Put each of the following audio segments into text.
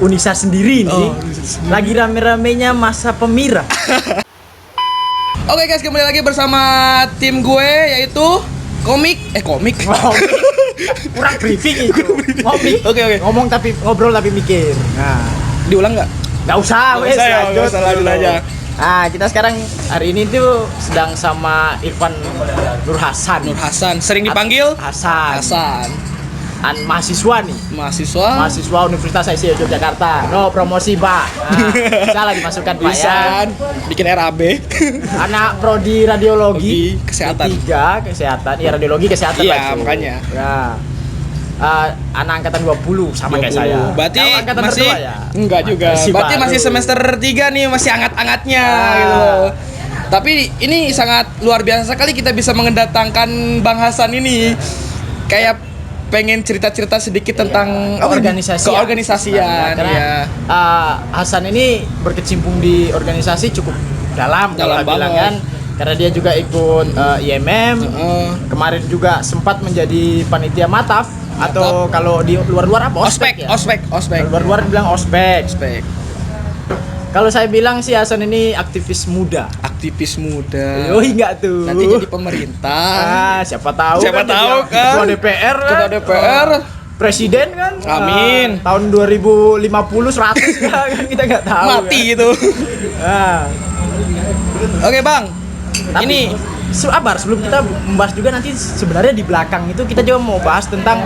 Unisa sendiri nih. Lagi rame-ramenya masa Pemira. Oke guys, kembali lagi bersama tim gue yaitu komik. Kurang briefing itu. Oke. Ngobrol tapi mikir. Nah, Diulang nggak? nggak usah, wes lanjut lanjut aja. Nah, kita sekarang hari ini tuh sedang sama Irfan Nur Hasan. Sering dipanggil Hasan. Mahasiswa nih. Mahasiswa Universitas IC Yogyakarta. No promosi, Pak. Nah, bisa lah dimasukkan, Pak ya. Bikin RAB. Anak prodi radiologi kesehatan. Kesehatan. Ya, radiologi kesehatan lah Iya, itu. makanya. Ya. Anak angkatan 20 sama kayak saya. Berarti Kau angkatan masih tertua ya? Enggak juga. Berarti masih semester 3 nih, masih hangat-hangatnya gitu. Tapi ini sangat luar biasa sekali kita bisa mengedatangkan Bang Hasan ini. Kayak pengen cerita-cerita sedikit tentang keorganisasian. Karena Hasan ini berkecimpung di organisasi cukup dalam kalau bilang kan. Karena dia juga ikut IMM. Kemarin juga sempat menjadi panitia Mataf. Atau kalau di luar-luar apa? Ospek. Luar-luar bilang ospek. Kalau saya bilang sih Hasan ini aktivis muda. Oh enggak tuh. Nanti jadi pemerintah. Siapa tahu kan. Ketua DPR kan. Presiden kan. Amin. Tahun 2050 100 kan kita enggak tahu. Mati kan. itu. Oke, Bang. Tapi, ini sebelum kita membahas juga nanti sebenarnya di belakang itu kita juga mau bahas tentang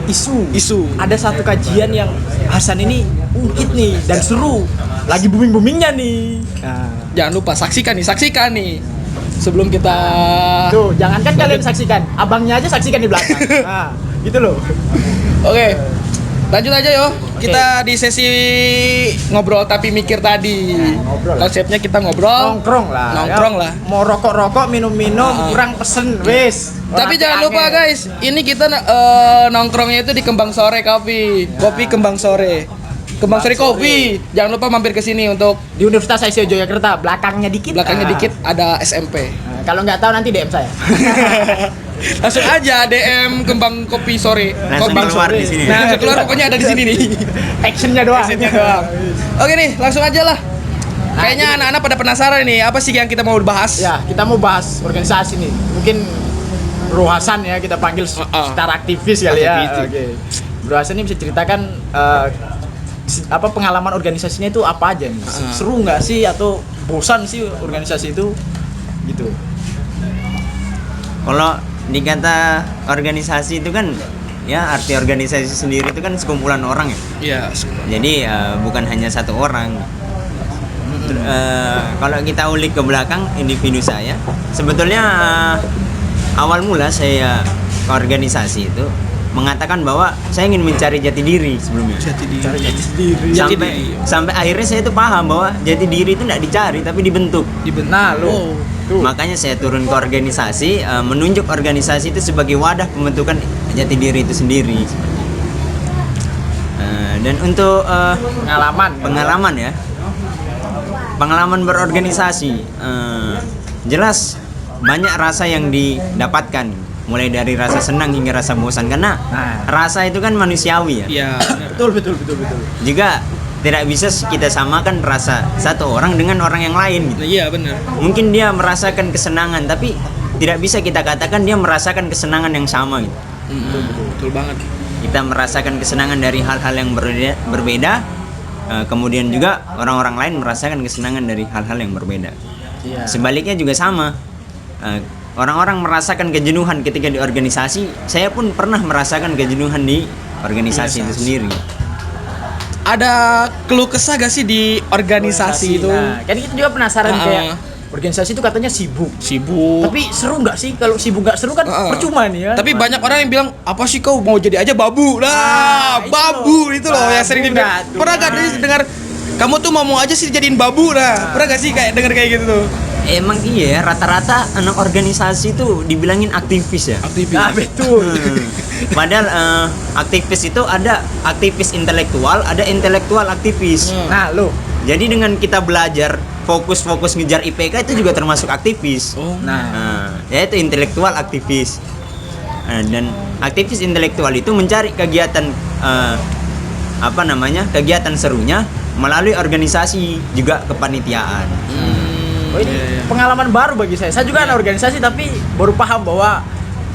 isu. Ada satu kajian yang Hasan ini ungkit nih dan seru. Lagi booming-boomingnya nih. Jangan lupa saksikan nih. Sebelum kita tuh, jangankan kalian saksikan, abangnya aja saksikan di belakang. Gitu loh. Oke. Lanjut aja yo. Kita di sesi ngobrol tapi mikir tadi. Konsepnya kita nongkrong lah. Mau rokok-rokok, minum-minum, kurang pesen wes. Tapi jangan lupa guys, ini kita nongkrongnya itu di Kembang Sore Kopi Kembang Sore Kopi. Jangan lupa mampir ke sini untuk di Universitas IC Yogyakarta. Belakangnya dikit ada SMP. Kalau nggak tahu nanti DM saya. Langsung aja DM Kembang Kopi Sore. Kembang keluar di sini. Nah, keluar pokoknya ada di sini nih. Actionnya doang. Oke nih, langsung aja lah. Kayaknya anak-anak pada penasaran nih, apa sih yang kita mau bahas? Ya, kita mau bahas organisasi nih. Mungkin Bro Hasan ya kita panggil secara aktivis kali ya. Oke. Bro Hasan ini bisa ceritakan apa pengalaman organisasinya itu apa aja nih? Seru nggak sih atau bosan sih organisasi itu? Gitu. Kalau dikata organisasi itu kan ya arti organisasi sendiri itu kan sekumpulan orang ya. Iya. Jadi bukan hanya satu orang. Kalau kita ulik ke belakang individu saya, sebetulnya awal mula saya ke organisasi itu mengatakan bahwa saya ingin mencari jati diri sebelumnya. Sampai akhirnya saya itu paham bahwa jati diri itu tidak dicari tapi dibentuk. Makanya saya turun ke organisasi, menunjuk organisasi itu sebagai wadah pembentukan jati diri itu sendiri. Dan untuk pengalaman berorganisasi, jelas banyak rasa yang didapatkan, mulai dari rasa senang hingga rasa bosan, karena rasa itu kan manusiawi ya. Iya, betul. Juga tidak bisa kita samakan rasa satu orang dengan orang yang lain gitu. Iya, benar. Mungkin dia merasakan kesenangan tapi tidak bisa kita katakan dia merasakan kesenangan yang sama gitu. Betul banget. Kita merasakan kesenangan dari hal-hal yang berbeda. Kemudian juga orang-orang lain merasakan kesenangan dari hal-hal yang berbeda. Sebaliknya juga sama. Orang-orang merasakan kejenuhan ketika di organisasi. Saya pun pernah merasakan kejenuhan di organisasi itu sendiri. Ada keluh kesah gak sih di organisasi itu? Nah, kan kita juga penasaran kayak organisasi itu katanya sibuk. Tapi seru nggak sih? Kalau sibuk nggak seru kan percuma nih ya. Tapi banyak orang yang bilang, apa sih kau mau jadi aja babu? Babu itu loh yang sering dibilang. Pernah gak dengar kamu tuh mau aja sih jadiin babu? Pernah gak sih kayak denger kayak gitu tuh? Emang iya, rata-rata anak organisasi itu dibilangin aktivis ya. Betul. Padahal aktivis itu ada aktivis intelektual, ada intelektual aktivis. Jadi dengan kita belajar fokus ngejar IPK itu juga termasuk aktivis. Yaitu intelektual aktivis. Dan aktivis intelektual itu mencari kegiatan apa namanya kegiatan serunya melalui organisasi juga kepanitiaan. Oh, ini pengalaman baru bagi saya. Saya juga anak organisasi tapi baru paham bahwa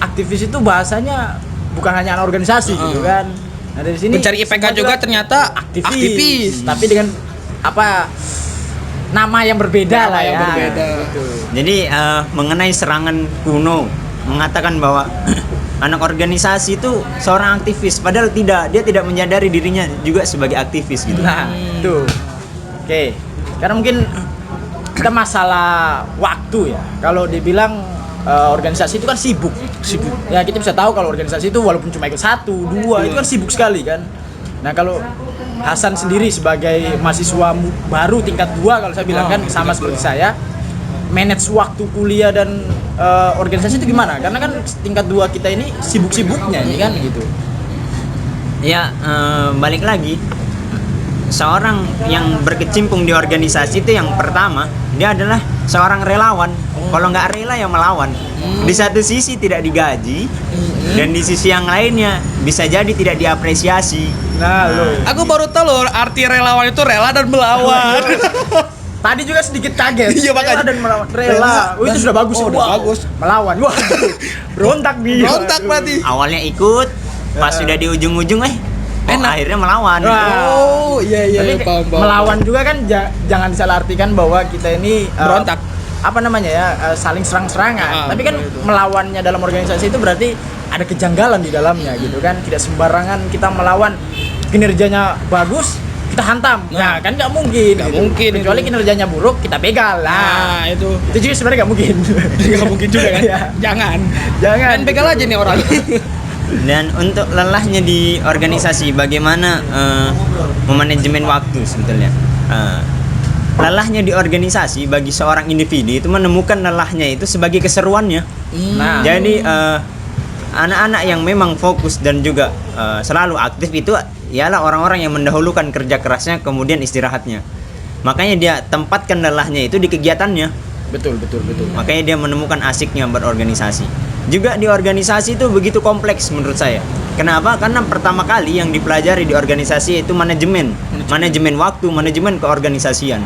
aktivis itu bahasanya bukan hanya anak organisasi gitu kan. Nah, dari sini Pencari IPK semua juga ternyata aktivis. Tapi dengan apa nama yang berbeda Nama lah yang ya. berbeda. Gitu. Jadi mengenai serangan kuno mengatakan bahwa anak organisasi itu seorang aktivis, padahal dia tidak menyadari dirinya juga sebagai aktivis gitu. Nah, tuh. Oke. Karena mungkin kita masalah waktu ya. Kalau dibilang organisasi itu kan sibuk. Ya kita bisa tahu kalau organisasi itu walaupun cuma ikut 1, 2 itu kan sibuk sekali kan. Nah kalau Hasan sendiri sebagai mahasiswa baru tingkat 2 kalau saya bilang kan sama seperti saya, manage waktu kuliah dan organisasi itu gimana? Karena kan tingkat 2 kita ini sibuk-sibuknya ini kan gitu. Ya balik lagi, seorang yang berkecimpung di organisasi itu yang pertama dia adalah seorang relawan. Kalau nggak rela ya melawan. Di satu sisi tidak digaji dan di sisi yang lainnya bisa jadi tidak diapresiasi. Nah, lo. Aku baru tahu loh arti relawan itu rela dan melawan. Tadi juga sedikit kaget. Iya, makanya. Rela dan melawan. Rela. Oh, itu sudah bagus. Oh, udah bagus. Melawan. Wah. Berontak nih. Berontak berarti. Awalnya ikut, pas sudah di ujung-ujung Enak. akhirnya melawan. Wah. Oh, iya Tapi paham. melawan juga kan jangan disalahartikan bahwa kita ini Berontak. Apa namanya ya, saling serang-serangan. Tapi kan betul. melawannya dalam organisasi itu berarti ada kejanggalan di dalamnya gitu kan. Tidak sembarangan kita melawan kinerjanya bagus kita hantam. Nah, kan nggak mungkin. Nggak mungkin Kecuali itu. kinerjanya buruk kita begal. Nah, itu Itu juga sebenarnya nggak mungkin. nggak mungkin juga kan. Iya. Jangan. Jangan. Main begal aja nih orang. Dan untuk lelahnya di organisasi, bagaimana memanajemen waktu sebetulnya? Lelahnya di organisasi bagi seorang individu itu menemukan lelahnya itu sebagai keseruannya. Nah, Jadi anak-anak yang memang fokus dan juga selalu aktif itu ialah orang-orang yang mendahulukan kerja kerasnya kemudian istirahatnya. Makanya dia tempatkan lelahnya itu di kegiatannya. betul. Makanya dia menemukan asiknya berorganisasi. Juga di organisasi itu begitu kompleks menurut saya. Kenapa? Karena pertama kali yang dipelajari di organisasi itu manajemen waktu, manajemen keorganisasian.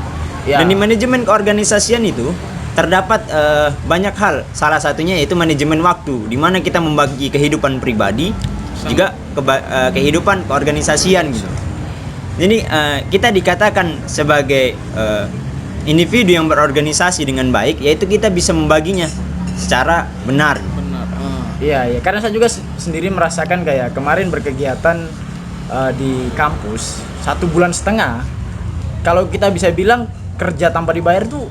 Ya. Dan di manajemen keorganisasian itu terdapat banyak hal. Salah satunya yaitu manajemen waktu, di mana kita membagi kehidupan pribadi juga kehidupan keorganisasian gitu. Jadi kita dikatakan sebagai individu yang berorganisasi dengan baik, yaitu kita bisa membaginya secara benar. Iya, karena saya juga sendiri merasakan kayak kemarin berkegiatan di kampus 1,5 bulan. Kalau kita bisa bilang kerja tanpa dibayar tuh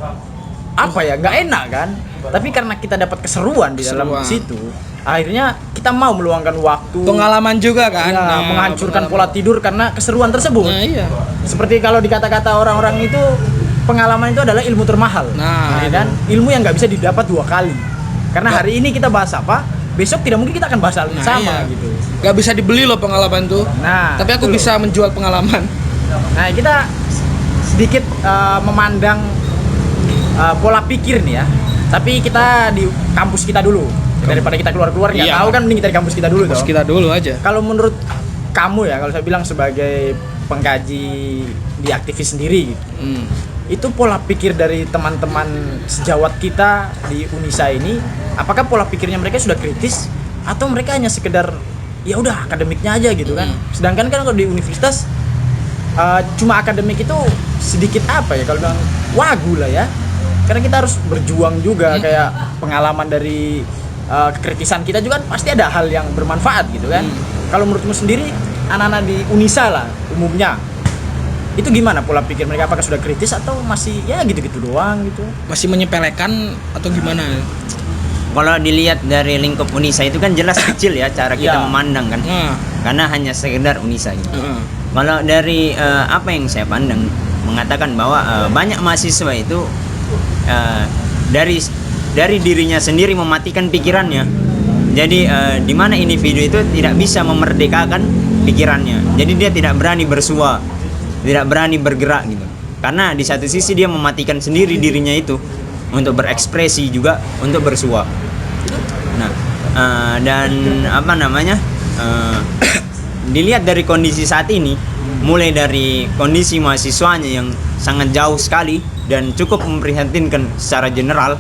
apa ya, nggak enak kan? Tapi karena kita dapat keseruan di dalam situ, akhirnya kita mau meluangkan waktu. Pengalaman juga kan. Ya, Nah, menghancurkan pola tidur karena keseruan tersebut. Nah, iya. Seperti kalau di kata-kata orang-orang itu, pengalaman itu adalah ilmu termahal. Nah, ya kan? Ilmu yang nggak bisa didapat 2 kali. Karena hari ini kita bahas apa, besok tidak mungkin kita akan bahas hal yang sama iya. gitu. Gak bisa dibeli loh pengalaman tuh. Nah, Tapi aku itu bisa menjual pengalaman. Nah, kita sedikit memandang pola pikir nih ya. Tapi kita di kampus kita dulu. Daripada kita keluar-keluar nggak Iya. tahu kan, mending kita di kampus kita dulu toh. Kita dulu aja. Kalau menurut kamu ya, kalau saya bilang sebagai pengkaji di aktivis sendiri gitu, itu pola pikir dari teman-teman sejawat kita di Unisa ini, apakah pola pikirnya mereka sudah kritis atau mereka hanya sekedar ya udah akademiknya aja gitu kan? Sedangkan kan kalau di universitas cuma akademik itu sedikit apa ya, kalau bilang wagu lah ya, karena kita harus berjuang juga. Kayak pengalaman dari kekritisan kita juga pasti ada hal yang bermanfaat gitu kan. Kalau menurutmu sendiri, anak-anak di Unisa lah umumnya itu gimana pola pikir mereka, apakah sudah kritis atau masih ya gitu-gitu doang gitu? Masih menyepelekan atau gimana? Kalau dilihat dari lingkup Unisa itu kan jelas kecil ya cara kita Ya. memandang kan. Karena hanya sekedar Unisa gitu. Kalau dari apa yang saya pandang mengatakan bahwa banyak mahasiswa itu dari dirinya sendiri mematikan pikirannya. Jadi di mana individu itu tidak bisa memerdekakan pikirannya. Jadi dia tidak berani bersua, tidak berani bergerak gitu. Karena di satu sisi dia mematikan sendiri dirinya itu untuk berekspresi juga untuk bersua. Nah, dan apa namanya? Dilihat dari kondisi saat ini, mulai dari kondisi mahasiswanya yang sangat jauh sekali dan cukup memprihatinkan secara general,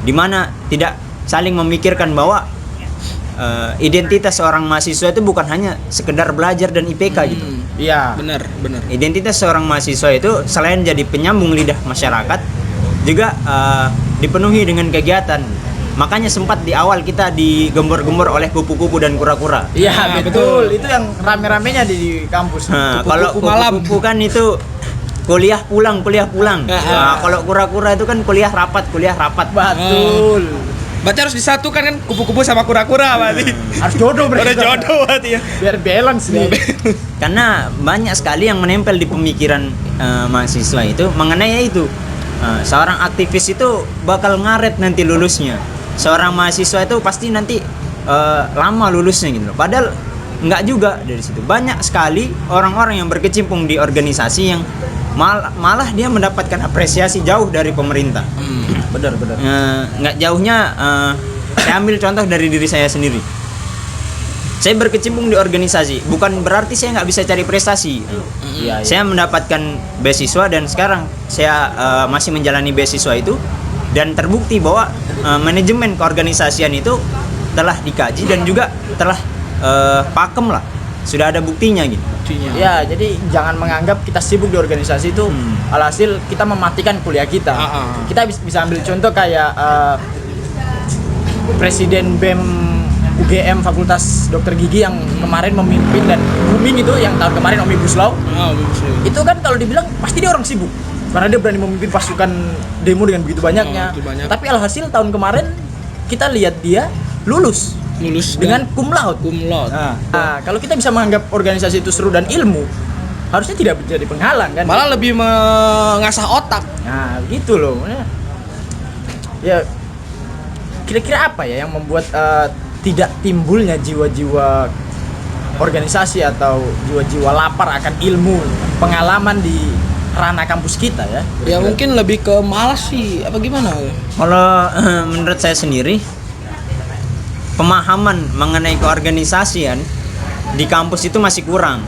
di mana tidak saling memikirkan bahwa identitas seorang mahasiswa itu bukan hanya sekedar belajar dan IPK gitu. Iya. Benar. Identitas seorang mahasiswa itu selain jadi penyambung lidah masyarakat, juga dipenuhi dengan kegiatan. Makanya sempat di awal kita digembor-gembor oleh kupu-kupu dan kura-kura. Iya, betul. Itu yang rame-ramenya di kampus. Kalau kupu-kupu kan itu kuliah pulang. Kalau kura-kura itu kan kuliah rapat. Betul. Berarti harus disatukan kan kupu-kupu sama kura-kura berarti. Harus jodoh Ada berarti. jodoh berarti ya. Biar balance nih. Karena banyak sekali yang menempel di pemikiran mahasiswa itu mengenai itu. Seorang aktivis itu bakal ngaret nanti lulusnya. Seorang mahasiswa itu pasti nanti lama lulusnya gitu. Padahal enggak juga dari situ. Banyak sekali orang-orang yang berkecimpung di organisasi yang malah dia mendapatkan apresiasi jauh dari pemerintah. Benar. Nggak jauhnya, saya ambil contoh dari diri saya sendiri. Saya berkecimpung di organisasi, bukan berarti saya nggak bisa cari prestasi. Iya. Saya mendapatkan beasiswa dan sekarang saya masih menjalani beasiswa itu, dan terbukti bahwa manajemen keorganisasian itu telah dikaji dan juga telah pakem lah, sudah ada buktinya gitu. Ya, jadi jangan menganggap kita sibuk di organisasi itu alhasil kita mematikan kuliah kita. Kita bisa ambil contoh kayak Presiden BEM UGM Fakultas Dokter Gigi yang kemarin memimpin dan booming itu yang tahun kemarin Omnibus Law. Itu kan kalau dibilang pasti dia orang sibuk karena dia berani memimpin pasukan demo dengan begitu banyaknya. Tapi alhasil tahun kemarin kita lihat dia lulus dengan cum laude. Nah, kalau kita bisa menganggap organisasi itu seru dan ilmu, harusnya tidak menjadi penghalang kan? Malah lebih mengasah otak. Nah, gitu loh. Ya, kira-kira apa ya yang membuat tidak timbulnya jiwa-jiwa organisasi atau jiwa-jiwa lapar akan ilmu, pengalaman di ranah kampus kita ya? Ya mungkin lebih ke malas sih, apa gimana? Kalau menurut saya sendiri, pemahaman mengenai keorganisasian di kampus itu masih kurang.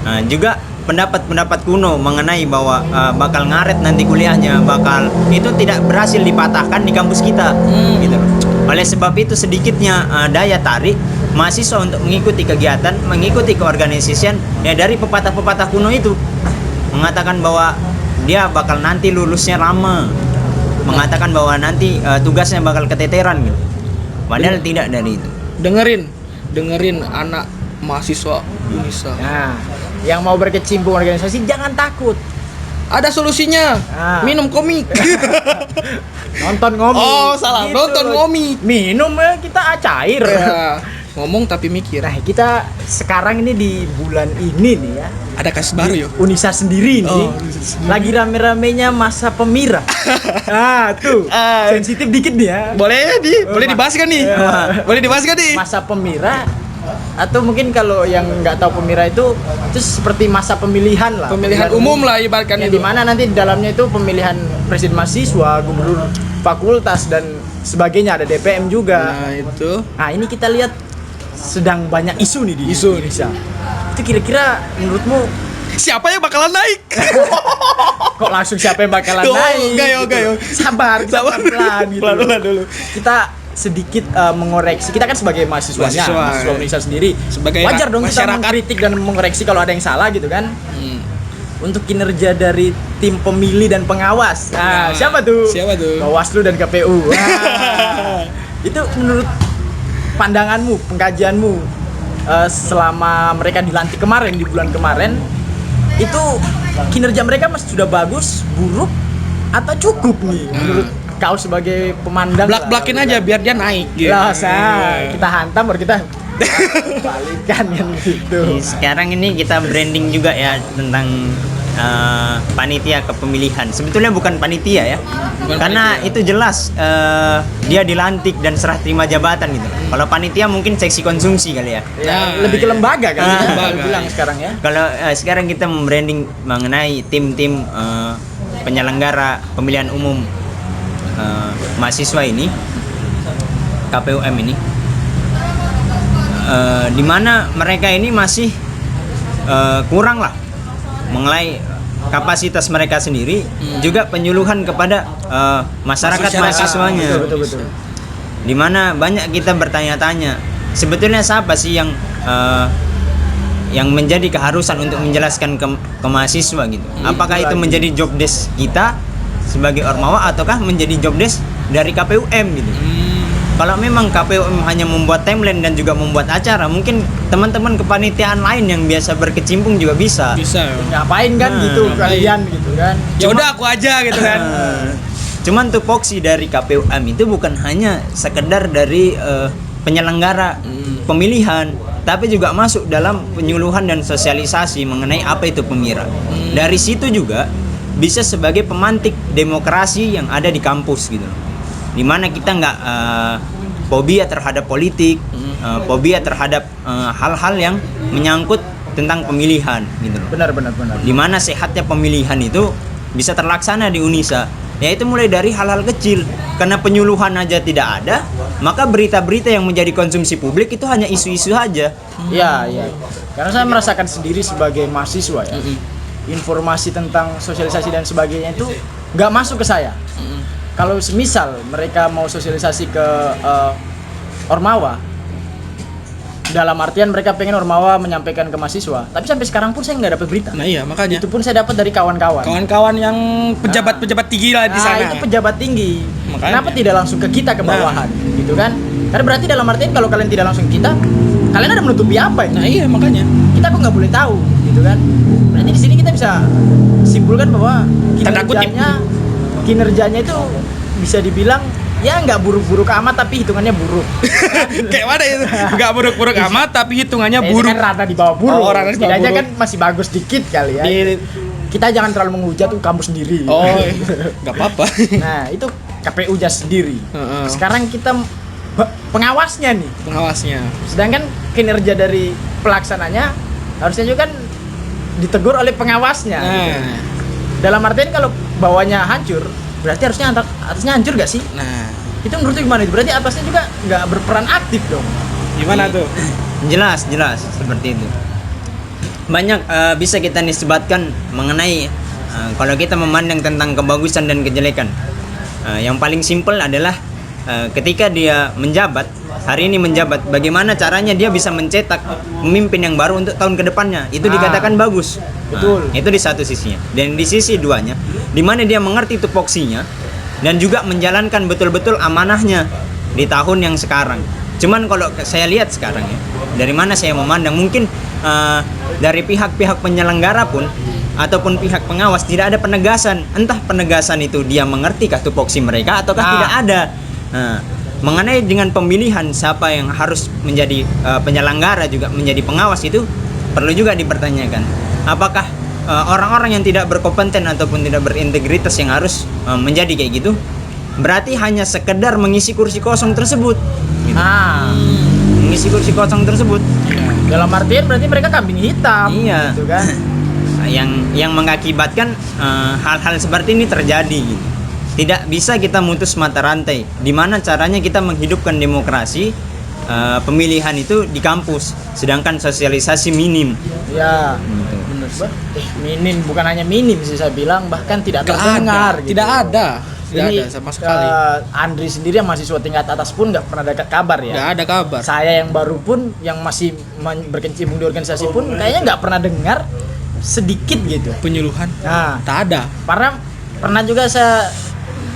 Nah, juga pendapat-pendapat kuno mengenai bahwa bakal ngaret nanti kuliahnya, itu tidak berhasil dipatahkan di kampus kita, gitu loh. Oleh sebab itu sedikitnya daya tarik mahasiswa untuk mengikuti kegiatan, mengikuti keorganisasian ya dari pepatah-pepatah kuno itu, mengatakan bahwa dia bakal nanti lulusnya lama, mengatakan bahwa nanti tugasnya bakal keteteran gitu. Padahal tidak dari itu. Dengerin anak mahasiswa Unisa. Nah, yang mau berkecimpung organisasi jangan takut. Ada solusinya. Minum komik. Nonton ngomik. Oh, salah. Gitu Nonton loh. ngomik. Minum kita cair. Ya, ngomong tapi mikir. Nah, kita sekarang ini di bulan ini nih ya. Ada kasus baru ya. Unisa sendiri nih. Lagi rame-ramenya masa pemira. Nah, tuh. Sensitif dikit nih ya. Boleh dibahas kan nih? Boleh dibahas kan nih? Masa pemira atau mungkin kalau yang nggak tahu pemira itu seperti masa pemilihan lah. Pemilihan umum lah ibaratkan ya, itu. di mana nanti di dalamnya itu pemilihan presiden mahasiswa, gubernur fakultas dan sebagainya, ada DPM juga. Nah, itu. Nah, ini kita lihat sedang banyak isu nih di Indonesia. Itu kira-kira menurutmu Siapa yang bakalan naik? kok langsung siapa yang bakalan naik? Gayo. Sabar pelan gitu. Pelan dulu. Kita sedikit mengoreksi. Kita kan sebagai mahasiswa Indonesia sendiri, sebagai wajar dong kita masyarakat. mengkritik dan mengoreksi kalau ada yang salah gitu kan. Untuk kinerja dari tim pemilih dan pengawas. Nah, siapa tuh? Bawaslu dan KPU. Nah, itu menurut pandanganmu, pengkajianmu selama mereka dilantik kemarin, di bulan kemarin, itu kinerja mereka masih sudah bagus, buruk, atau cukup nih menurut kau sebagai pemandang? Blak-blakin aja biar dia naik gitu. Lah, kita hantam baru kita balikan kan gitu. Sekarang ini kita branding juga ya tentang panitia kepemilihan. Sebetulnya bukan panitia ya, karena itu jelas dia dilantik dan serah terima jabatan gitu. Kalau panitia mungkin seksi konsumsi kali ya. Lebih ke lembaga kan kita bilang sekarang ya. Kalau sekarang kita membranding mengenai tim-tim penyelenggara pemilihan umum mahasiswa ini, KPUM ini, di mana mereka ini masih kurang lah mengenai kapasitas mereka sendiri, juga penyuluhan kepada masyarakat mahasiswanya. Betul. Dimana banyak kita bertanya-tanya sebetulnya siapa sih yang menjadi keharusan untuk menjelaskan ke mahasiswa gitu. Apakah itu menjadi job desk kita sebagai Ormawa ataukah menjadi job desk dari KPUM gitu. Kalau memang KPUM hanya membuat timeline dan juga membuat acara, mungkin teman-teman kepanitiaan lain yang biasa berkecimpung juga bisa. Ngapain kan gitu kalian gitu kan. Ya udah aku aja gitu kan. Cuman tupoksi dari KPUM itu bukan hanya sekedar dari penyelenggara pemilihan, tapi juga masuk dalam penyuluhan dan sosialisasi mengenai apa itu pemira. Dari situ juga bisa sebagai pemantik demokrasi yang ada di kampus gitu, dimana kita nggak fobia terhadap politik, fobia terhadap hal-hal yang menyangkut tentang pemilihan gitu loh. Benar. Dimana sehatnya pemilihan itu bisa terlaksana di Unisa, yaitu mulai dari hal-hal kecil. Karena penyuluhan aja tidak ada, maka berita-berita yang menjadi konsumsi publik itu hanya isu-isu aja. Iya. Karena saya merasakan sendiri sebagai mahasiswa ya. Informasi tentang sosialisasi dan sebagainya itu nggak masuk ke saya. Kalau semisal mereka mau sosialisasi ke Ormawa, dalam artian mereka pengen Ormawa menyampaikan ke mahasiswa, tapi sampai sekarang pun saya nggak dapat berita. Nah iya, makanya. Itu pun saya dapat dari kawan-kawan. Kawan-kawan yang pejabat-pejabat tinggi lah di sana. Itu pejabat tinggi. Makanya. Kenapa tidak langsung ke kita ke bawahan, gitu kan? Karena berarti dalam artian kalau kalian tidak langsung ke kita, kalian ada menutupi apa ya? Nah iya, makanya. Kita kok nggak boleh tahu, gitu kan? Berarti di sini kita bisa simpulkan bahwa Tanda kutip. kinerjanya itu bisa dibilang ya nggak buruk-buruk amat tapi hitungannya buruk. Kayak mana itu? Nggak buruk-buruk amat tapi hitungannya Itu buruk. kan rada di bawah buruk. Oh, rada di bawah Setidaknya buruk. kan masih bagus dikit kali ya. Kita jangan terlalu menghujat tuh kamu sendiri. Oh, nggak apa-apa. Nah, itu KPU-nya sendiri. Sekarang kita pengawasnya nih. Pengawasnya. Sedangkan kinerja dari pelaksananya harusnya juga kan ditegur oleh pengawasnya. Nah. Dalam artian kalau bawahnya hancur, berarti harusnya atasnya hancur gak sih? Nah, Itu menurut lu gimana? Berarti atasnya juga nggak berperan aktif dong. gimana tuh? Jelas seperti itu. Banyak bisa kita nisbatkan mengenai kalau kita memandang tentang kebagusan dan kejelekan. Yang paling simpel adalah ketika dia menjabat, hari ini menjabat, bagaimana caranya dia bisa mencetak pemimpin yang baru untuk tahun kedepannya. Itu dikatakan bagus. Betul. Itu di satu sisinya. Dan di sisi duanya, di mana dia mengerti tupoksinya dan juga menjalankan betul-betul amanahnya di tahun yang sekarang. Cuman kalau saya lihat sekarang ya, dari mana saya memandang, mungkin dari pihak-pihak penyelenggara pun ataupun pihak pengawas tidak ada penegasan. Entah penegasan itu dia mengerti kah tupoksi mereka ataukah tidak ada. Mengenai dengan pemilihan siapa yang harus menjadi penyelenggara juga menjadi pengawas, itu perlu juga dipertanyakan. Apakah orang-orang yang tidak berkompeten ataupun tidak berintegritas yang harus menjadi kayak gitu, berarti hanya sekedar mengisi kursi kosong tersebut gitu. Mengisi kursi kosong tersebut. Dalam artian berarti mereka kambing hitam. Iya. Gitu kan. yang mengakibatkan hal-hal seperti ini terjadi gitu. Tidak bisa kita mutus mata rantai. Di mana caranya kita menghidupkan demokrasi, pemilihan itu di kampus, sedangkan sosialisasi minim. Ya, benar. Minim, bukan hanya minim sih saya bilang, bahkan tidak terdengar. Gitu. Tidak ada Ini sama sekali. Andri sendiri yang mahasiswa tingkat atas pun nggak pernah ada kabar ya. Nggak ada kabar. Saya yang baru pun, yang masih berkecimpung di organisasi pun, kayaknya nggak pernah dengar sedikit gitu. Penyuluhan. Nah, Tak ada. pernah juga saya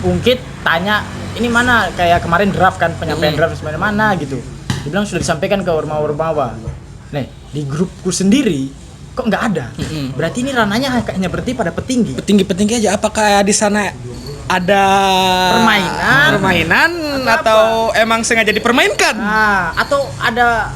ungkit tanya, ini mana kayak kemarin draft kan, penyampaian draft sebenarnya mana gitu. Dibilang sudah disampaikan ke Ormawa. Nih, di grupku sendiri kok nggak ada. Berarti ini ranahnya hanya berarti pada petinggi. Petinggi aja. Apakah di sana ada permainan atau emang sengaja dipermainkan? Nah, atau ada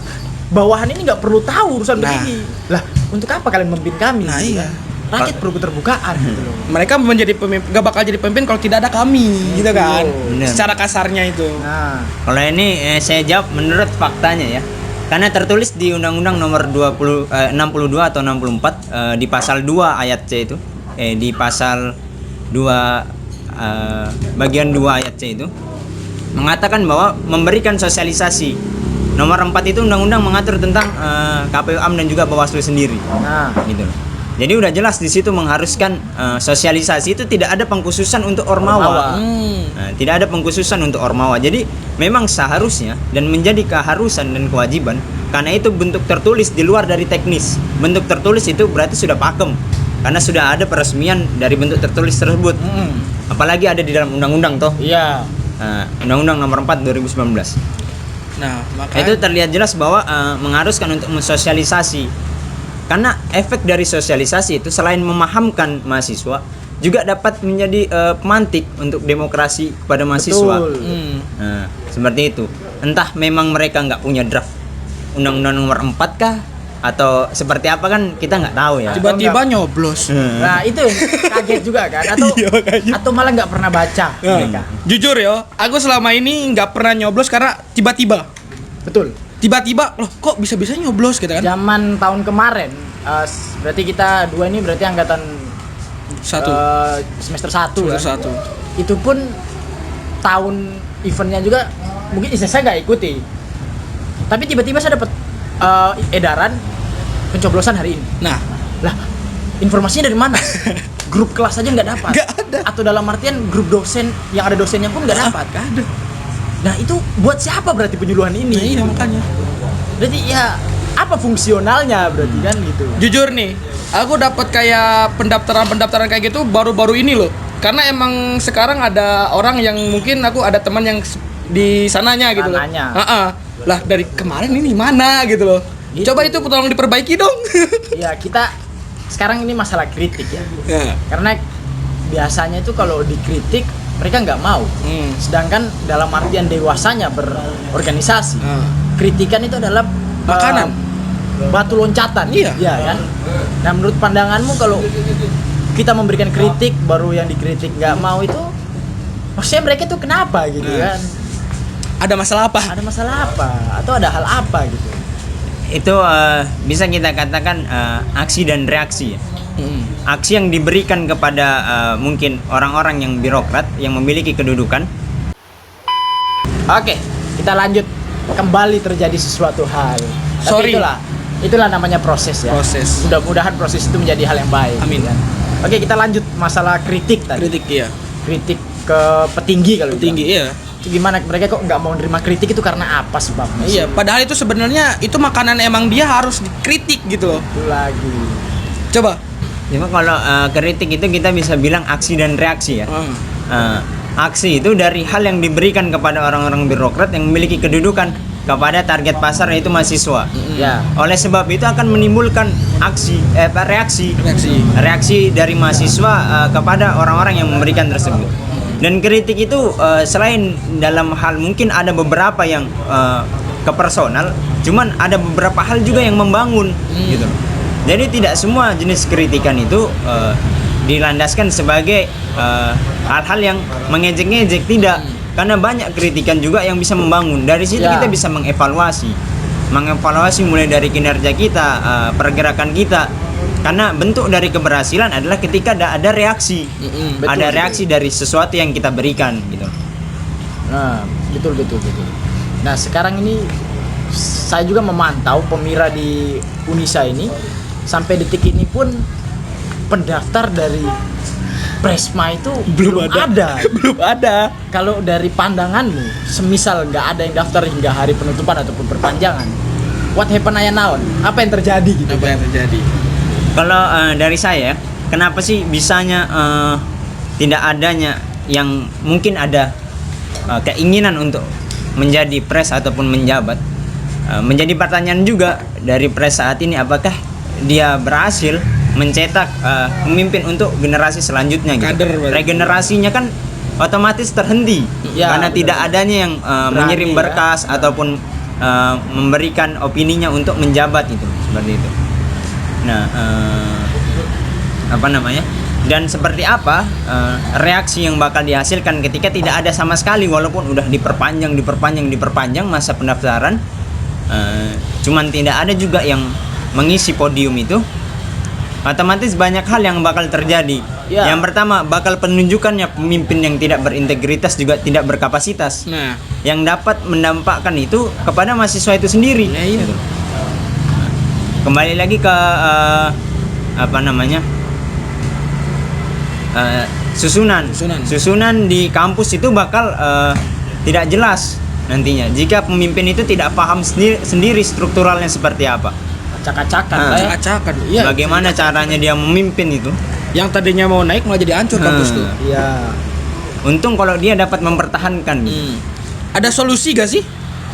bawahan ini nggak perlu tahu urusan petinggi. Lah, untuk apa kalian memimpin kami? Nah, gitu iya. kan? Rakyat perlu keterbukaan gitu loh. Mereka menjadi pemimpin, gak bakal jadi pemimpin kalau tidak ada kami, gitu kan? Bener. Secara kasarnya itu. Nah, Kalau ini saya jawab menurut faktanya ya. Karena tertulis di Undang-Undang nomor 62 atau 64 di pasal 2 ayat C itu, di pasal 2 bagian 2 ayat C itu mengatakan bahwa memberikan sosialisasi Nomor 4 itu undang-undang mengatur tentang KPU-AM dan juga Bawaslu sendiri. Nah, Gitu. Jadi udah jelas di situ mengharuskan sosialisasi itu tidak ada pengkhususan untuk ormawa. Tidak ada pengkhususan untuk ormawa. Jadi memang seharusnya dan menjadi keharusan dan kewajiban, karena itu bentuk tertulis di luar dari teknis. Bentuk tertulis itu berarti sudah pakem, karena sudah ada peresmian dari bentuk tertulis tersebut. Apalagi ada di dalam undang-undang toh. iya. Undang-undang nomor 4 2019. Nah, makanya Itu terlihat jelas bahwa mengharuskan untuk mensosialisasi. Karena efek dari sosialisasi itu selain memahamkan mahasiswa, juga dapat menjadi pemantik untuk demokrasi kepada mahasiswa. Betul. Nah, seperti itu. Entah memang mereka nggak punya draft undang-undang nomor 4 kah, atau seperti apa kan kita nggak tahu ya. tiba-tiba nyoblos. Nah, itu yang kaget juga kan, atau malah nggak pernah baca mereka. Jujur ya, aku selama ini nggak pernah nyoblos karena tiba-tiba loh kok bisa-bisa nyoblos gitu kan. Zaman tahun kemarin, berarti kita dua ini berarti angkatan Satu. semester 1 ya. Satu. Itu pun tahun eventnya juga mungkin saya nggak ikuti, tapi tiba-tiba saya dapat edaran pencoblosan hari ini. Nah, Lah, informasinya dari mana? Grup kelas aja nggak dapat. Nggak ada. Atau dalam artian grup dosen yang ada dosennya pun nggak dapat. nggak ada. Nah, itu buat siapa berarti penyuluhan ini? Nah, iya makanya. Berarti ya apa fungsionalnya berarti kan gitu. Jujur nih, aku dapat kayak pendaftaran kayak gitu baru-baru ini loh. Karena emang sekarang ada orang yang mungkin aku ada teman yang di sananya gitu loh. Sananya. Lah dari kemarin ini mana gitu loh. Gitu. Coba itu tolong diperbaiki dong. Ya, kita sekarang ini masalah kritik ya. Ya. Karena biasanya itu kalau dikritik mereka nggak mau. Sedangkan dalam artian dewasanya berorganisasi, kritikan itu adalah Makanan. Batu loncatan. Iya. Ya kan. Nah, menurut pandanganmu kalau kita memberikan kritik baru yang dikritik nggak mau itu, maksudnya mereka itu kenapa gitu kan? Ada masalah apa? Ada masalah apa? Atau ada hal apa gitu? Itu bisa kita katakan aksi dan reaksi ya. Aksi yang diberikan kepada mungkin orang-orang yang birokrat yang memiliki kedudukan. Oke, kita lanjut. Kembali terjadi sesuatu hal. Sorry. Tapi itulah namanya proses ya. Proses. Mudah-mudahan proses itu menjadi hal yang baik. Amin. Kan? Oke, kita lanjut masalah kritik tadi. Kritik iya. Kritik ke petinggi kalau Tinggi bilang. iya. Itu gimana mereka kok nggak mau menerima kritik itu karena apa sebabnya? Iya, padahal itu sebenarnya itu makanan emang dia harus dikritik gitu loh. Itu lagi. Coba. Cuma kalau kritik itu kita bisa bilang aksi dan reaksi ya. Aksi itu dari hal yang diberikan kepada orang-orang birokrat yang memiliki kedudukan kepada target pasar yaitu mahasiswa. Ya. Oleh sebab itu akan menimbulkan reaksi dari mahasiswa kepada orang-orang yang memberikan tersebut. Dan kritik itu selain dalam hal mungkin ada beberapa yang ke personal, cuman ada beberapa hal juga yang membangun gitu. Jadi tidak semua jenis kritikan itu dilandaskan sebagai hal-hal yang mengejek-ngejek, tidak. Karena banyak kritikan juga yang bisa membangun. Dari situ Ya. kita bisa mengevaluasi mulai dari kinerja kita, pergerakan kita. Karena bentuk dari keberhasilan adalah ketika ada reaksi. Betul, Ada betul. reaksi dari sesuatu yang kita berikan gitu. Nah, betul. Nah, sekarang ini saya juga memantau Pemira di Unisa ini sampai detik ini pun pendaftar dari Presma itu belum ada. Belum ada. Kalau dari pandanganmu, semisal nggak ada yang daftar hingga hari penutupan ataupun perpanjangan, what happen aya naon? Apa yang terjadi gitu? Apa yang terjadi? Kalau dari saya, kenapa sih bisanya tidak adanya yang mungkin ada keinginan untuk menjadi pres ataupun menjabat? Menjadi pertanyaan juga dari pres saat ini, apakah dia berhasil mencetak pemimpin untuk generasi selanjutnya gitu. Kader berarti. Regenerasinya kan otomatis terhenti Ya, karena benar. tidak adanya yang mengirim ya. berkas ataupun memberikan opininya untuk menjabat itu, seperti itu. Nah, apa namanya? Dan seperti apa reaksi yang bakal dihasilkan ketika tidak ada sama sekali, walaupun udah diperpanjang masa pendaftaran, cuman tidak ada juga yang mengisi podium itu. otomatis banyak hal yang bakal terjadi. Ya. Yang pertama, bakal penunjukannya pemimpin yang tidak berintegritas juga tidak berkapasitas. Nah, Yang dapat mendampakkan itu kepada mahasiswa itu sendiri. ya iya. Kembali lagi ke apa namanya? Susunan. Susunan di kampus itu bakal tidak jelas nantinya jika pemimpin itu tidak paham sendiri strukturalnya seperti apa. Acak-acakan lah ya. Acak-acakan. Iya. Bagaimana caranya dia memimpin itu? Yang tadinya mau naik malah jadi hancur kampus tuh. Iya. Untung kalau dia dapat mempertahankan. Ada solusi gak sih?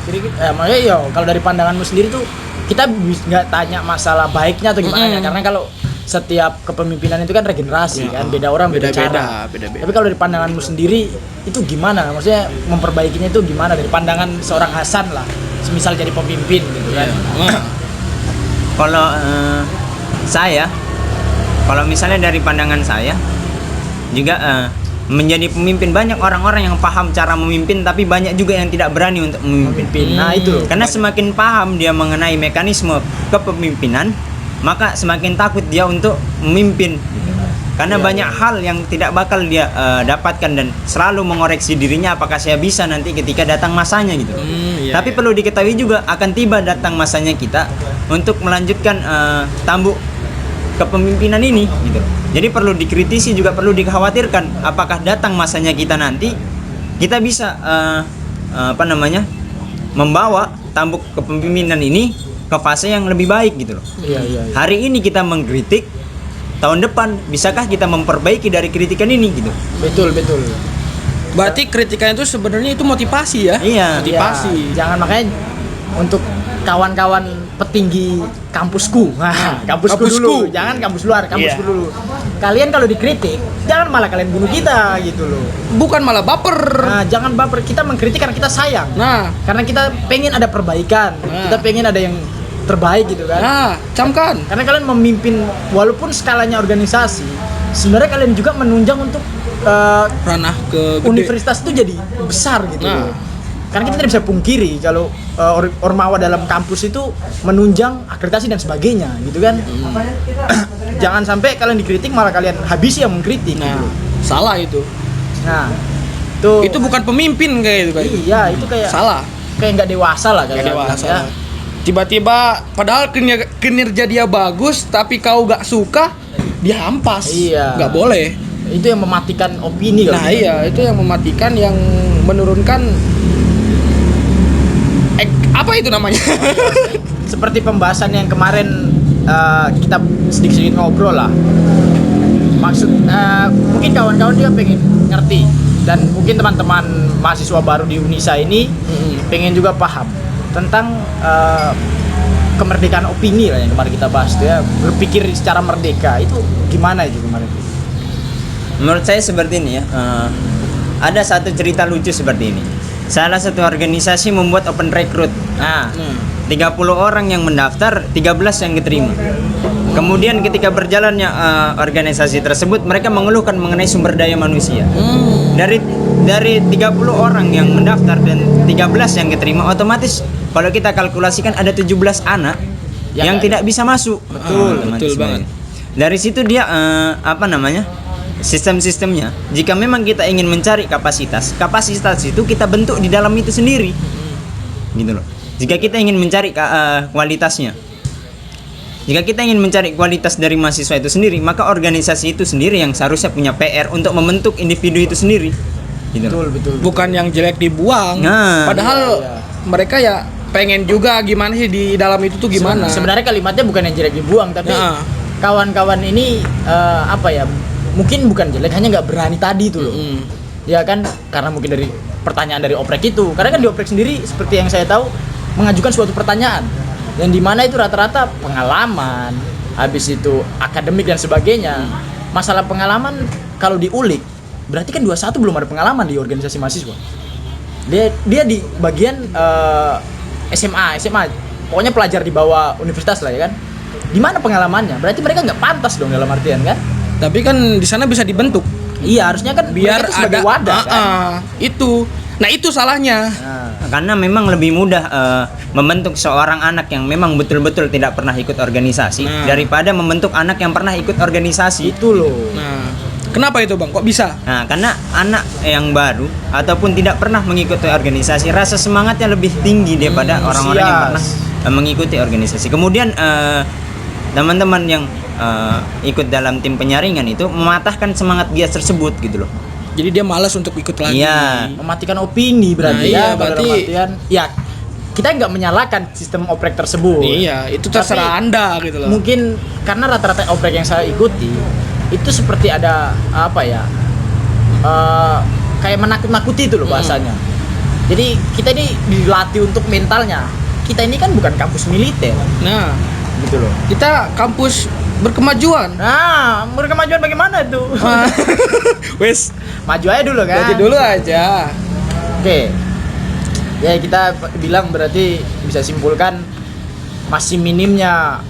Jadi makanya ya kalau dari pandanganmu sendiri tuh kita nggak tanya masalah baiknya atau gimana ya, karena kalau setiap kepemimpinan itu kan regenerasi kan, beda orang beda cara. Beda-beda. Tapi kalau dari pandanganmu sendiri itu gimana? Maksudnya memperbaikinya itu gimana dari pandangan seorang Hasan lah, semisal jadi pemimpin gitu kan. Kalau saya, kalau misalnya dari pandangan saya juga menjadi pemimpin, banyak orang-orang yang paham cara memimpin tapi banyak juga yang tidak berani untuk memimpin. Nah itu. Karena semakin paham dia mengenai mekanisme kepemimpinan, maka semakin takut dia untuk memimpin. Karena banyak hal yang tidak bakal dia dapatkan dan selalu mengoreksi dirinya, apakah saya bisa nanti ketika datang masanya gitu. Tapi perlu diketahui juga akan tiba datang masanya kita untuk melanjutkan tambuk kepemimpinan ini gitu. Jadi perlu dikritisi juga perlu dikhawatirkan apakah datang masanya kita nanti kita bisa membawa tambuk kepemimpinan ini ke fase yang lebih baik gitu loh. Iya. Hari ini kita mengkritik, tahun depan bisakah kita memperbaiki dari kritikan ini gitu. Betul. Berarti kritikan itu sebenarnya itu motivasi ya? Iya. Motivasi. Iya. Jangan makanya untuk kawan-kawan petinggi kampusku, kampusku dulu, jangan kampus luar, kampusku dulu. Kalian kalau dikritik, jangan malah kalian bunuh kita gitu loh. Bukan malah baper. Nah, jangan baper. Kita mengkritik karena kita sayang. Nah, Karena kita pengen ada perbaikan. Kita pengen ada yang terbaik gitu kan. camkan. Karena kalian memimpin walaupun skalanya organisasi, sebenarnya kalian juga menunjang untuk Ranah ke gede. universitas itu jadi besar gitu Nah. loh. Karena kita tidak bisa pungkiri kalau ormawa dalam kampus itu menunjang akreditasi dan sebagainya gitu kan. Jangan sampai kalian dikritik malah kalian habisi yang mengkritik Nah, gitu. salah itu. Nah, Itu bukan pemimpin kayak itu kayak. iya, itu kayak Salah. kayak nggak dewasa lah Nggak kayak dewasa. ya. Tiba-tiba padahal kinerja dia bagus tapi kau gak suka, dia hampas. Iya. Gak boleh. Itu yang mematikan opini kalau Nah, gitu. iya, itu yang mematikan, yang menurunkan apa itu namanya? Seperti pembahasan yang kemarin kita sedikit-sedikit ngobrol lah. Maksud mungkin kawan-kawan juga pengen ngerti dan mungkin teman-teman mahasiswa baru di Unisa ini pengen juga paham tentang kemerdekaan opini lah yang kemarin kita bahas tuh ya, berpikir secara merdeka itu gimana itu kemarin? Menurut saya seperti ini ya. Ada satu cerita lucu seperti ini. Salah satu organisasi membuat open recruit. Nah, 30 orang yang mendaftar, 13 yang diterima. Kemudian ketika berjalannya organisasi tersebut, mereka mengeluhkan mengenai sumber daya manusia. Dari 30 orang yang mendaftar dan 13 yang diterima, otomatis kalau kita kalkulasikan ada 17 anak yang tidak bisa masuk. Betul banget. Dari situ dia sistem-sistemnya, jika memang kita ingin mencari kapasitas itu kita bentuk di dalam itu sendiri gitu loh. Jika kita ingin mencari kualitasnya, jika kita ingin mencari kualitas dari mahasiswa itu sendiri, maka organisasi itu sendiri yang seharusnya punya PR untuk membentuk individu itu sendiri gitu loh. Betul. Bukan yang jelek dibuang. Nah. Padahal mereka ya pengen juga gimana sih di dalam itu tuh gimana. Sebenarnya kalimatnya bukan yang jelek dibuang, tapi Nah. kawan-kawan ini mungkin bukan jelek, hanya nggak berani tadi tuh loh. Ya kan, karena mungkin dari pertanyaan dari oprek itu. Karena kan di oprek sendiri seperti yang saya tahu mengajukan suatu pertanyaan yang dimana itu rata-rata pengalaman, habis itu akademik dan sebagainya. Masalah pengalaman kalau diulik berarti kan 21 belum ada pengalaman di organisasi mahasiswa. Dia di bagian SMA, pokoknya pelajar di bawah universitas lah ya kan. Di mana pengalamannya? Berarti mereka nggak pantas dong dalam artian kan? Tapi kan di sana bisa dibentuk. Iya, harusnya kan Biar mereka tuh sebagai ada wadah kan. itu Nah itu salahnya. Karena memang lebih mudah membentuk seorang anak yang memang betul-betul tidak pernah ikut organisasi daripada membentuk anak yang pernah ikut organisasi. Itu loh. Nah, kenapa itu bang? Kok bisa? Nah, karena anak yang baru ataupun tidak pernah mengikuti organisasi, rasa semangatnya lebih tinggi daripada orang-orang yang pernah mengikuti organisasi. Kemudian teman-teman yang ikut dalam tim penyaringan itu mematahkan semangat dia tersebut gitu loh. Jadi dia malas untuk ikut lagi. Iya. Mematikan opini berarti Nah, iya, berarti berarti- artian, ya kita nggak menyalahkan sistem oprek tersebut. Iya, itu terserah Tapi Anda gitu loh. Mungkin karena rata-rata oprek yang saya ikuti itu seperti ada apa ya, kayak menakut-nakuti itu loh bahasanya. Jadi kita ini dilatih untuk mentalnya. Kita ini kan bukan kampus militer Nah, gitu loh. kita kampus berkemajuan. Nah, berkemajuan bagaimana itu? Wes, Maju aja dulu kan. jadi dulu aja. Oke. Ya kita bilang berarti bisa simpulkan masih minimnya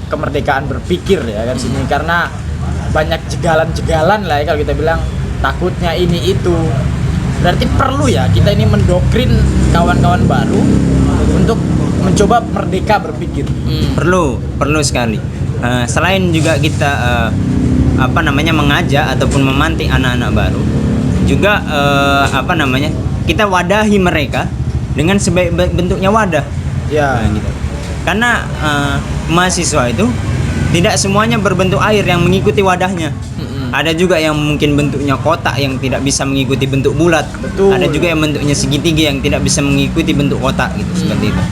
kemerdekaan berpikir ya kan sini, karena banyak jegalan-jegalan lah ya kalau kita bilang, takutnya ini itu. Berarti perlu ya kita ini mendoktrin kawan-kawan baru untuk mencoba merdeka berpikir. Perlu sekali. Selain juga kita mengajak ataupun memantik anak-anak baru, juga kita wadahi mereka dengan sebaik bentuknya wadah. Ya. Nah, gitu. Karena mahasiswa itu tidak semuanya berbentuk air yang mengikuti wadahnya. Ada juga yang mungkin bentuknya kotak yang tidak bisa mengikuti bentuk bulat. Betul. Ada juga yang bentuknya segitiga yang tidak bisa mengikuti bentuk kotak gitu, seperti itu.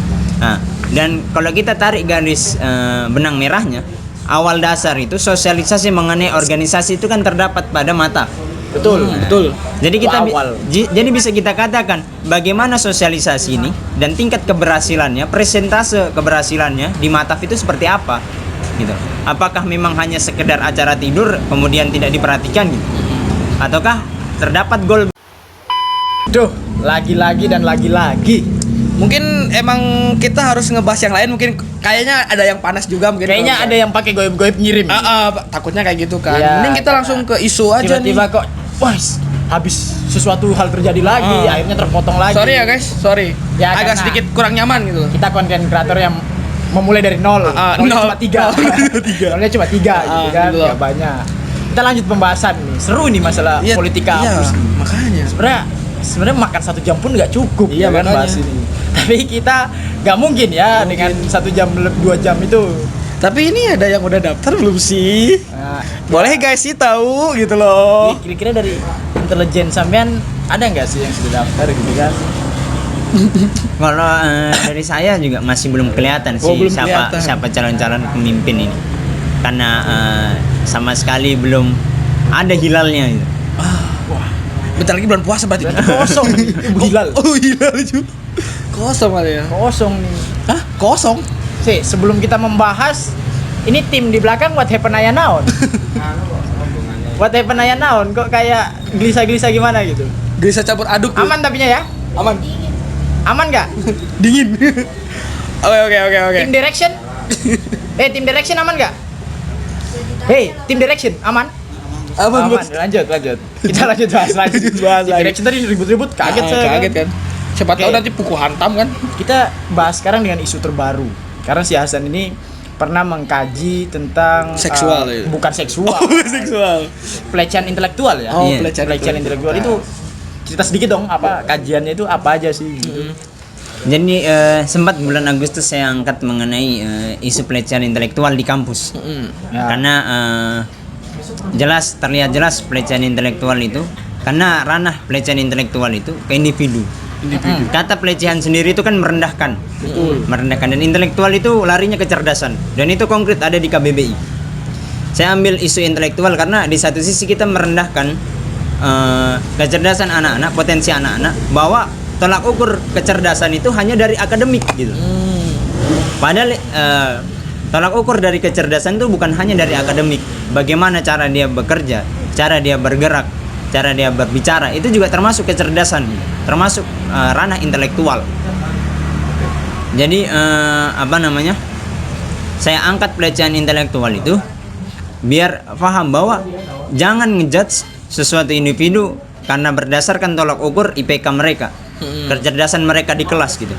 Nah, dan kalau kita tarik garis benang merahnya, awal dasar itu sosialisasi mengenai organisasi itu kan terdapat pada mata. Betul, betul. Jadi kita Awal. jadi bisa kita katakan bagaimana sosialisasi ini dan tingkat keberhasilannya, presentase keberhasilannya di Mataf itu seperti apa gitu. Apakah memang hanya sekedar acara tidur kemudian tidak diperhatikan gitu? Ataukah terdapat gol? Duh, lagi-lagi dan lagi-lagi. Mungkin emang kita harus ngebahas yang lain. Mungkin kayaknya ada yang panas juga. Mungkin Kayaknya ada yang pakai goib-goib ngirim. takutnya kayak gitu kan. Iya. Mending kita langsung ke isu aja nih. Tiba-tiba kok, wah, habis sesuatu hal terjadi lagi, akhirnya terpotong lagi. Sorry ya guys, sorry. Ya, Agak karena- sedikit kurang nyaman gitu. Kita konten kreator yang memulai dari nol. Nolnya nol. cuma 3. Nolnya cuma 3 gitu kan, gitu loh. nggak banyak. Kita lanjut pembahasan nih. Seru nih masalah politik kampus. Iya, makanya. Sebenarnya makan 1 jam pun nggak cukup. Iya, ya kan, makanya. bahas ini. Tapi kita nggak mungkin ya dengan 1 jam 2 jam itu. Tapi ini ada yang udah daftar belum sih? Nah, Boleh guys sih tahu gitu loh. kira-kira dari intelijen sampean ada nggak sih yang sudah daftar gitu kan? Kalau dari saya juga masih belum kelihatan sih belum siapa kelihatan. siapa calon-calon pemimpin ini. Karena sama sekali belum ada hilalnya gitu. Bentar lagi bulan puasa berarti. Berarti kosong nih, hilal. Oh, hilal juga. Kosong kali ya. Kosong nih. Hah? Kosong? Sih, sebelum kita membahas ini tim di belakang what happen aya naon? What happen aya naon? Kok kayak gelisah-gelisah gimana gitu? Bisa campur aduk tuh. Aman tapinya ya? Aman. Aman nggak? Dingin. Oke. Tim direction? Tim direction aman nggak? Tim direction aman? Aman, Aman. Bos. Lanjut. Kita lanjut bahas lagi. Tim direction tadi ribut-ribut, kaget saya. Kaget kan. Siapa tahu Oke. nanti pukul hantam kan. Kita bahas sekarang dengan isu terbaru. Karena si Hasan ini pernah mengkaji tentang Seksual, ya? bukan seksual, Seksual. pelecehan intelektual ya. Oh, Iya. pelecehan intelektual itu cerita sedikit dong, apa kajiannya itu apa aja sih gitu. Jadi sempat bulan Agustus saya angkat mengenai isu pelecehan intelektual di kampus. Ya. Karena terlihat jelas pelecehan intelektual itu, karena ranah pelecehan intelektual itu ke individu. Kata pelecehan sendiri itu kan merendahkan. Merendahkan, dan intelektual itu larinya kecerdasan, dan itu konkret ada di KBBI. Saya ambil isu intelektual karena di satu sisi kita merendahkan kecerdasan anak-anak, potensi anak-anak, bahwa tolak ukur kecerdasan itu hanya dari akademik gitu. Padahal tolak ukur dari kecerdasan itu bukan hanya dari akademik. Bagaimana cara dia bekerja, cara dia bergerak, cara dia berbicara, itu juga termasuk kecerdasan, termasuk ranah intelektual. Jadi saya angkat pelecehan intelektual itu biar paham bahwa jangan ngejudge sesuatu individu karena berdasarkan tolak ukur IPK mereka, kecerdasan mereka di kelas gitu.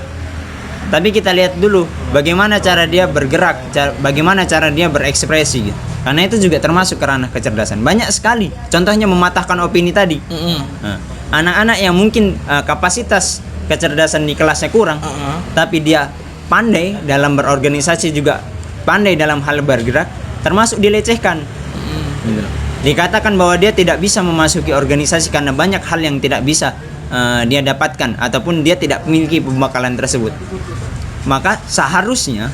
Tapi kita lihat dulu bagaimana cara dia bergerak, bagaimana cara dia berekspresi gitu. Karena itu juga termasuk ke ranah kecerdasan. Banyak sekali. Contohnya mematahkan opini tadi. Nah, anak-anak yang mungkin kapasitas kecerdasan di kelasnya kurang, tapi dia pandai dalam berorganisasi, juga pandai dalam hal bergerak, termasuk dilecehkan. Gitu. Dikatakan bahwa dia tidak bisa memasuki organisasi karena banyak hal yang tidak bisa dia dapatkan ataupun dia tidak memiliki pembekalan tersebut. Maka seharusnya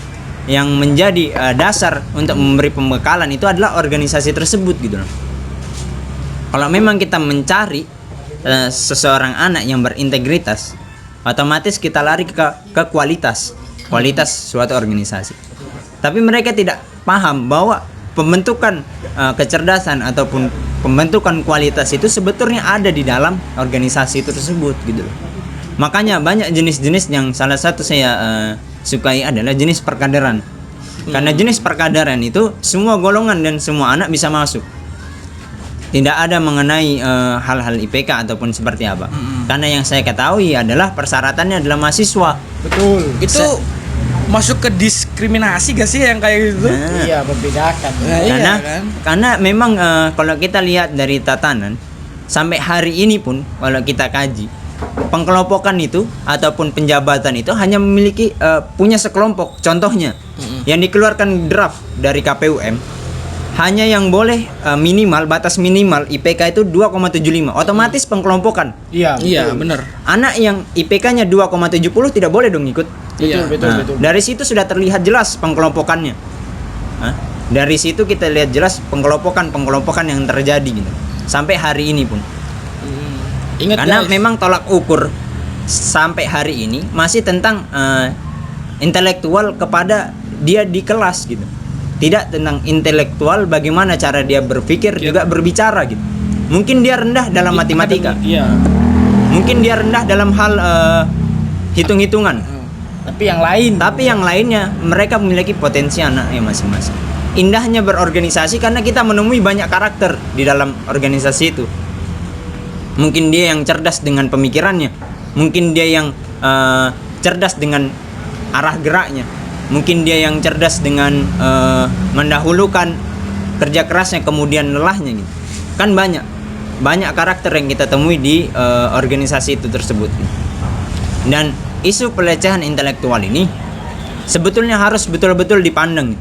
yang menjadi dasar untuk memberi pembekalan itu adalah organisasi tersebut gitu loh. Kalau memang kita mencari seseorang anak yang berintegritas, otomatis kita lari ke kualitas suatu organisasi. Tapi mereka tidak paham bahwa pembentukan kecerdasan ataupun pembentukan kualitas itu sebetulnya ada di dalam organisasi tersebut gitu loh. Makanya banyak jenis-jenis yang salah satu saya sukai adalah jenis perkaderan. Karena jenis perkaderan itu semua golongan dan semua anak bisa masuk. Tidak ada mengenai hal-hal IPK ataupun seperti apa. Karena yang saya ketahui adalah persyaratannya adalah mahasiswa. Betul. Itu masuk ke diskriminasi gak sih yang kayak gitu? Iya, membedakan. Karena memang kalau kita lihat dari tatanan sampai hari ini pun kalau kita kaji, pengkelompokan itu ataupun penjabatan itu hanya memiliki punya sekelompok. Contohnya yang dikeluarkan draft dari KPUM, hanya yang boleh batas minimal IPK itu 2,75. Otomatis pengkelompokan. Iya, benar. Anak yang IPK-nya 2,70 tidak boleh dong ikut. Betul. Dari situ sudah terlihat jelas pengkelompokannya. Dari situ kita lihat jelas pengkelompokan yang terjadi gitu. Sampai hari ini pun. Ingat Karena guys, memang tolak ukur sampai hari ini masih tentang intelektual kepada dia di kelas gitu. Tidak tentang intelektual bagaimana cara dia berpikir juga berbicara gitu. Mungkin dia rendah dalam matematika. Iya. Mungkin dia rendah dalam hal hitung-hitungan. Tapi yang lainnya mereka memiliki potensi anaknya masing-masing. Indahnya berorganisasi karena kita menemui banyak karakter di dalam organisasi itu. Mungkin dia yang cerdas dengan pemikirannya, mungkin dia yang cerdas dengan arah geraknya, mungkin dia yang cerdas dengan mendahulukan kerja kerasnya kemudian lelahnya gitu. Kan banyak karakter yang kita temui di organisasi itu tersebut. Dan isu pelecehan intelektual ini sebetulnya harus betul-betul dipandang,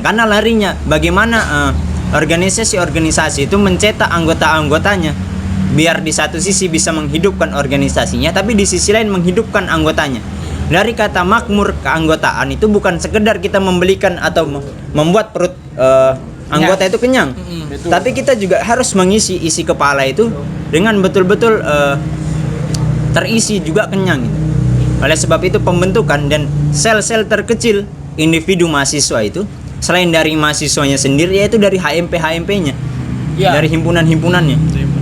karena larinya bagaimana organisasi-organisasi itu mencetak anggota-anggotanya biar di satu sisi bisa menghidupkan organisasinya, tapi di sisi lain menghidupkan anggotanya. Dari kata makmur keanggotaan itu bukan sekedar kita membelikan atau membuat perut anggota itu kenyang, tapi kita juga harus mengisi isi kepala itu dengan betul-betul terisi juga kenyang gitu. Oleh sebab itu pembentukan dan sel-sel terkecil individu mahasiswa itu selain dari mahasiswanya sendiri, yaitu dari HMP-nya, dari himpunan-himpunannya,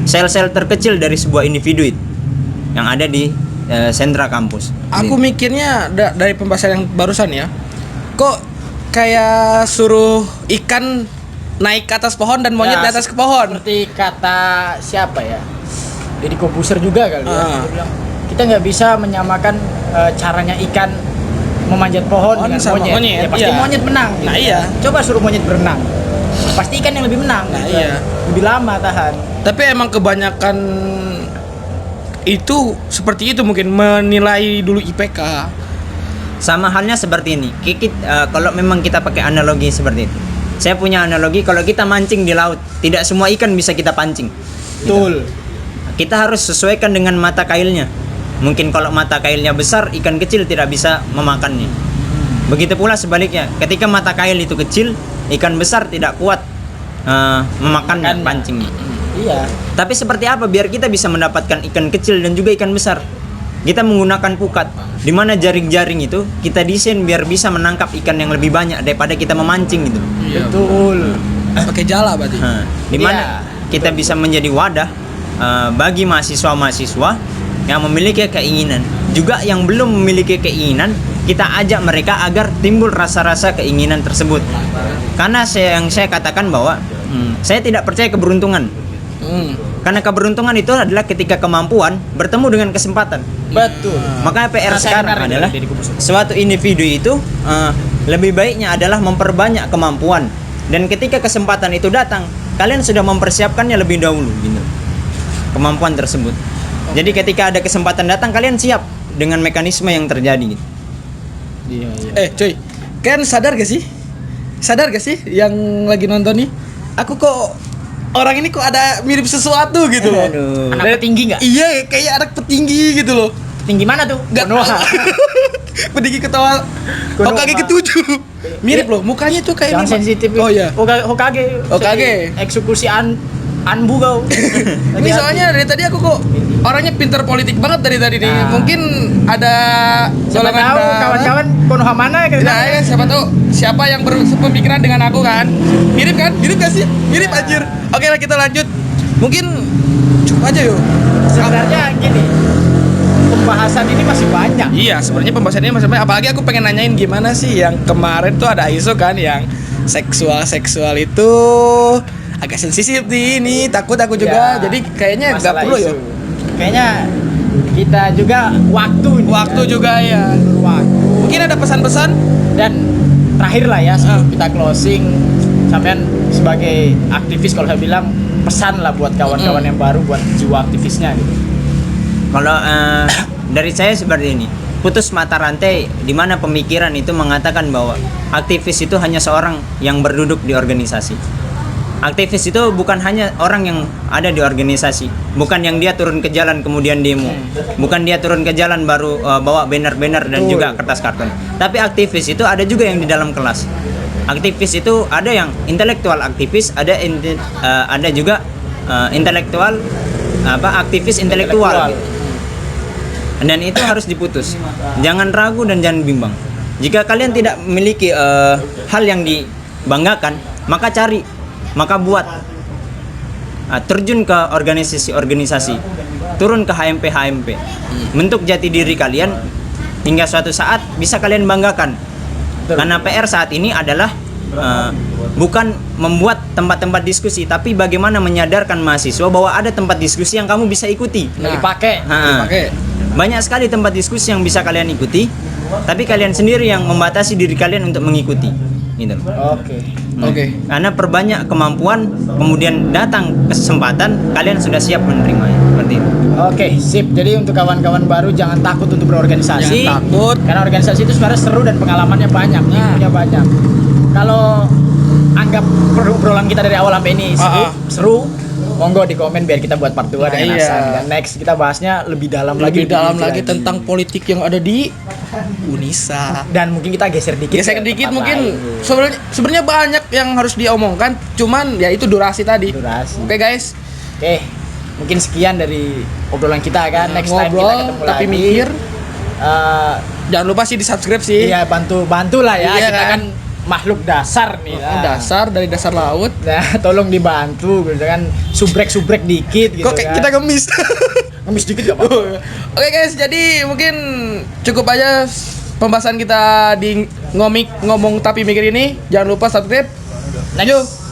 sel-sel terkecil dari sebuah individu itu yang ada di sentra kampus. Aku mikirnya dari pembahasan yang barusan ya, kok kayak suruh ikan naik ke atas pohon dan monyet di atas ke pohon. Seperti kata siapa ya? Jadi Corbuzier juga kali ya. Dia bilang, kita nggak bisa menyamakan caranya ikan memanjat pohon dengan monyet. Ya pasti monyet menang. Nah gitu. iya. Coba suruh monyet berenang, pasti ikan yang lebih menang. Nah gitu. iya. Lebih lama tahan. Tapi emang kebanyakan itu seperti itu, mungkin menilai dulu IPK. Sama halnya seperti ini. Kalau memang kita pakai analogi seperti itu, saya punya analogi kalau kita mancing di laut, tidak semua ikan bisa kita pancing. Betul. Kita harus sesuaikan dengan mata kailnya. Mungkin kalau mata kailnya besar, ikan kecil tidak bisa memakannya. Begitu pula sebaliknya, ketika mata kail itu kecil, ikan besar tidak kuat memakannya, pancingnya. Iya. Tapi seperti apa biar kita bisa mendapatkan ikan kecil dan juga ikan besar? Kita menggunakan pukat, di mana jaring-jaring itu kita desain biar bisa menangkap ikan yang lebih banyak daripada kita memancing gitu. Iya. Betul. Pakai jala berarti. Di mana kita bisa menjadi wadah bagi mahasiswa-mahasiswa yang memiliki keinginan, juga yang belum memiliki keinginan, kita ajak mereka agar timbul rasa-rasa keinginan tersebut. Karena yang saya katakan bahwa saya tidak percaya keberuntungan. Karena keberuntungan itu adalah ketika kemampuan bertemu dengan kesempatan. Betul. Makanya PR Nah, saya sekarang dengar itu adalah dari Deddy Corbuzier. suatu individu itu lebih baiknya adalah memperbanyak kemampuan. Dan ketika kesempatan itu datang, kalian sudah mempersiapkannya lebih dahulu gitu. Kemampuan tersebut. Jadi ketika ada kesempatan datang, kalian siap dengan mekanisme yang terjadi gitu. Iya, iya. Cuy, kan sadar gak sih? Sadar gak sih yang lagi nonton nih? Aku kok orang ini kok ada mirip sesuatu gitu loh. Aduh. Anak petinggi nggak? Iya, kayak anak petinggi gitu loh. Tinggi mana tuh? Gak Konoha. Petinggi ketawa Konoha. Hokage ketujuh. Mirip loh, mukanya tuh kayak Jangan ini. sensitif. Oh iya. Hokage. Hokage. Eksekusi Anbu kau. Ini soalnya dari tadi aku kok orangnya pinter politik banget dari tadi nih. Nah. Mungkin ada Siapa golongan tahu darah. kawan-kawan Konoha mana ya? Nah, ya, siapa tahu siapa yang berpemikiran dengan aku kan? Mirip kan? Mirip gak sih? Mirip anjir. Oke lah kita lanjut. Mungkin coba aja yuk. Sebenarnya gini, pembahasan ini masih banyak. Iya, sebenarnya pembahasannya masih banyak. Apalagi aku pengen nanyain gimana sih yang kemarin tuh ada isu kan yang seksual itu agak sensitif nih ini. Takut aku juga. Ya, jadi kayaknya nggak masalah perlu isu. ya. Kayaknya kita juga waktu nih, Waktu kan? juga ya. Waktu. Mungkin ada pesan-pesan. Dan terakhir lah ya sebelum kita closing, sampean sebagai aktivis kalau saya bilang pesan lah buat kawan-kawan yang baru, buat jiwa aktivisnya gitu. Kalau dari saya seperti ini, putus mata rantai di mana pemikiran itu mengatakan bahwa aktivis itu hanya seorang yang berduduk di organisasi. Aktivis itu bukan hanya orang yang ada di organisasi, bukan yang dia turun ke jalan kemudian demo, bukan dia turun ke jalan baru bawa banner-banner dan juga kertas karton. Tapi aktivis itu ada juga yang di dalam kelas. Aktivis itu ada yang intelektual aktivis, ada juga intelektual aktivis intelektual. Gitu. Dan itu harus diputus. Jangan ragu dan jangan bimbang. Jika kalian tidak memiliki hal yang dibanggakan, maka cari, maka buat. Terjun ke organisasi-organisasi, turun ke HMP. Bentuk jati diri kalian hingga suatu saat bisa kalian banggakan. Karena PR saat ini adalah bukan membuat tempat-tempat diskusi, tapi bagaimana menyadarkan mahasiswa bahwa ada tempat diskusi yang kamu bisa ikuti. Nggak dipakai. Dipakai. Banyak sekali tempat diskusi yang bisa kalian ikuti, tapi kalian sendiri yang membatasi diri kalian untuk mengikuti. Gitu. Oke. Karena perbanyak kemampuan, kemudian datang kesempatan, kalian sudah siap menerimanya. Seperti itu. Oke, sip. Jadi untuk kawan-kawan baru jangan takut untuk berorganisasi. Jangan takut. Karena organisasi itu sebenarnya seru dan pengalamannya banyak, ilmunya banyak. Kalau anggap obrolan kita dari awal sampai ini seru, monggo di komen biar kita buat part 2 dengan iya. Hasan. Dan next kita bahasnya lebih dalam Lebih dalam lagi lagi tentang politik yang ada di Unisa. dan mungkin kita geser dikit. Geser ke dikit tempat mungkin lain. sebenarnya banyak yang harus diomongkan, cuman ya itu durasi tadi. Durasi. Oke guys, Oke, mungkin sekian dari obrolan kita kan. Next time kita ngobrol ketemu tapi lagi. mikir. Eh, Jangan lupa sih di subscribe sih. iya, bantu lah ya. Iya Kita kan? kan makhluk dasar nih. Dasar dari dasar laut. Nah, tolong dibantu gitu kan. Subrek dikit gitu Kok kayak kan. kita ngemis. Ngemis dikit gak apa-apa. Oke guys, jadi mungkin cukup aja pembahasan kita di ngomong tapi mikir ini. Jangan lupa subscribe. Next.